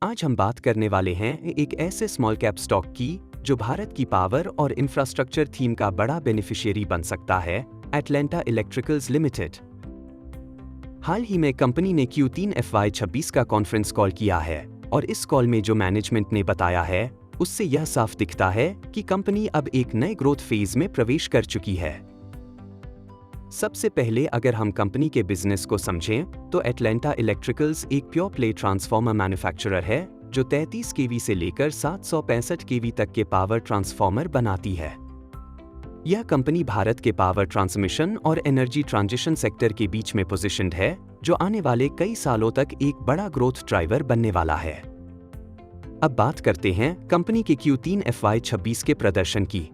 आज हम बात करने वाले हैं एक ऐसे स्मॉल कैप स्टॉक की जो भारत की पावर और इंफ्रास्ट्रक्चर थीम का बड़ा बेनिफिशियरी बन सकता है, एटलांटा इलेक्ट्रिकल्स लिमिटेड। हाल ही में कंपनी ने Q3 FY26 का कॉन्फ्रेंस कॉल किया है और इस कॉल में जो मैनेजमेंट ने बताया है उससे यह साफ दिखता है कि कंपनी अब एक नए ग्रोथ फेज में प्रवेश कर चुकी है। सबसे पहले अगर हम कंपनी के बिजनेस को समझें तो एटलांटा इलेक्ट्रिकल्स एक प्योर प्ले ट्रांसफार्मर मैन्युफैक्चरर है जो 33 केवी से लेकर 765 केवी तक के पावर ट्रांसफार्मर बनाती है। यह कंपनी भारत के पावर ट्रांसमिशन और एनर्जी ट्रांजिशन सेक्टर के बीच में पोजीशन्ड है, जो आने वाले कई सालों तक एक बड़ा ग्रोथ ड्राइवर बनने वाला है। अब बात करते हैं कंपनी के Q3 FY26 के प्रदर्शन की।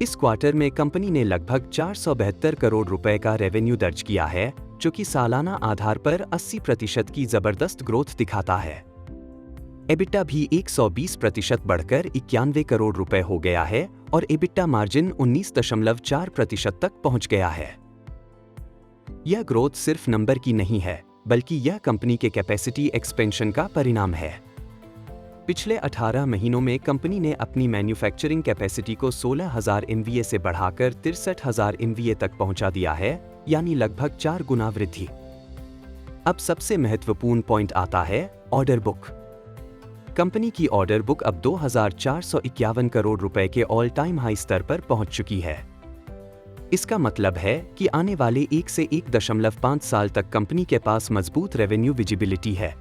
इस क्वार्टर में कंपनी ने लगभग 472 करोड़ रुपए का रेवेन्यू दर्ज किया है, जो कि सालाना आधार पर 80% की जबरदस्त ग्रोथ दिखाता है। एबिटा भी 120% बढ़कर 91 करोड़ रुपए हो गया है और एबिटा मार्जिन 19.4% तक पहुंच गया है। यह ग्रोथ सिर्फ नंबर की नहीं है, बल्कि यह कंपनी के कैपेसिटी एक्सपेंशन का परिणाम है। पिछले 18 महीनों में कंपनी ने अपनी मैन्युफैक्चरिंग कैपेसिटी को 16,000 MVA से बढ़ाकर 63,000 MVA तक पहुंचा दिया है, यानी लगभग 4 गुना वृद्धि। अब सबसे महत्वपूर्ण पॉइंट आता है ऑर्डर बुक। कंपनी की ऑर्डर बुक अब 2,451 करोड़ रुपए के ऑल टाइम हाई स्तर पर पहुंच चुकी है। इसका मतलब है कि आने वाले 1 से 1.5 साल तक कंपनी के पास मजबूत रेवेन्यू विजिबिलिटी है।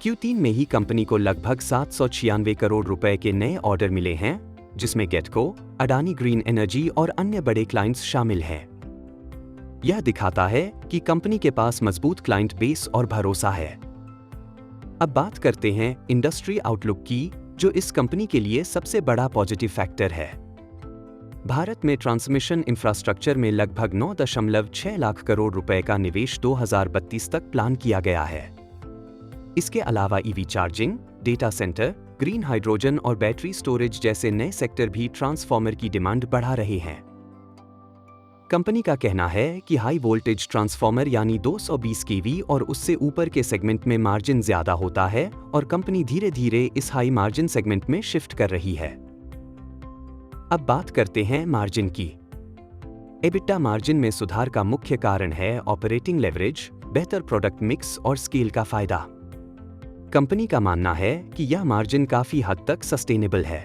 Q3 में ही कंपनी को लगभग 796 करोड़ रुपए के नए ऑर्डर मिले हैं, जिसमें गेटको, अडानी ग्रीन एनर्जी और अन्य बड़े क्लाइंट्स शामिल हैं। यह दिखाता है कि कंपनी के पास मजबूत क्लाइंट बेस और भरोसा है। अब बात करते हैं इंडस्ट्री आउटलुक की, जो इस कंपनी के लिए सबसे बड़ा पॉजिटिव फैक्टर है। भारत में ट्रांसमिशन इंफ्रास्ट्रक्चर में लगभग 9.6 लाख करोड़ रुपए का निवेश 2032 तक प्लान किया गया है। इसके अलावा EV charging, data centre, green hydrogen और बैटरी स्टोरेज जैसे नए सेक्टर भी ट्रांसफार्मर की डिमांड बढ़ा रहे हैं। कंपनी का कहना है कि हाई वोल्टेज ट्रांसफार्मर यानी 220 केवी और उससे ऊपर के सेगमेंट में मार्जिन ज्यादा होता है और कंपनी धीरे धीरे इस हाई मार्जिन सेगमेंट में शिफ्ट कर रही है। अब बात करते हैं मार्जिन की। एबिटा मार्जिन में सुधार का मुख्य कारण है ऑपरेटिंग लेवरेज, बेहतर प्रोडक्ट मिक्स और स्केल का फायदा। कंपनी का मानना है कि यह मार्जिन काफी हद तक सस्टेनेबल है।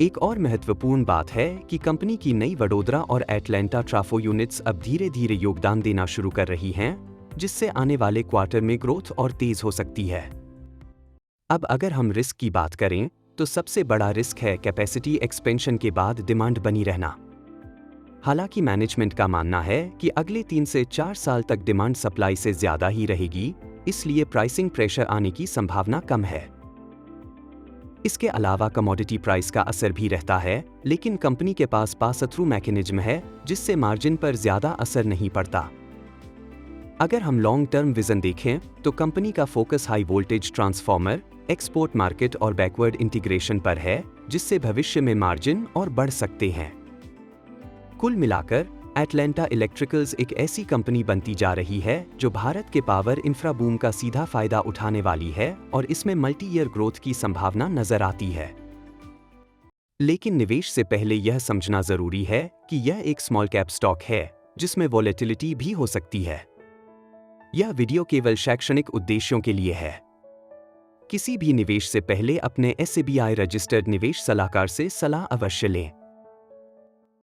एक और महत्वपूर्ण बात है कि कंपनी की नई वडोदरा और एटलांटा ट्राफो यूनिट्स अब धीरे धीरे योगदान देना शुरू कर रही हैं, जिससे आने वाले क्वार्टर में ग्रोथ और तेज हो सकती है। अब अगर हम रिस्क की बात करें तो सबसे बड़ा रिस्क है कैपेसिटी एक्सपेंशन के बाद डिमांड बनी रहना। हालांकि मैनेजमेंट का मानना है कि अगले 3 से 4 साल तक डिमांड सप्लाई से ज्यादा ही रहेगी, इसलिए प्राइसिंग प्रेशर आने की संभावना कम है। इसके अलावा कमोडिटी प्राइस का असर भी रहता है, लेकिन कंपनी के पास पास थ्रू मैकेनिज्म है, जिससे मार्जिन पर ज्यादा असर नहीं पड़ता। अगर हम लॉन्ग टर्म विजन देखें तो कंपनी का focus high voltage transformer, export market और बैकवर्ड इंटीग्रेशन पर है, जिससे भविष्य में मार्जिन और बढ़ सकते हैं। कुल मिलाकर एटलांटा इलेक्ट्रिकल्स एक ऐसी कंपनी बनती जा रही है जो भारत के पावर इंफ्रा बूम का सीधा फायदा उठाने वाली है और इसमें मल्टी ईयर ग्रोथ की संभावना नजर आती है। लेकिन निवेश से पहले यह समझना जरूरी है कि यह एक स्मॉल कैप स्टॉक है, जिसमें वोलेटिलिटी भी हो सकती है। यह वीडियो केवल शैक्षणिक उद्देश्यों के लिए है। किसी भी निवेश से पहले अपने SEBI रजिस्टर्ड निवेश सलाहकार से सलाह अवश्य लें।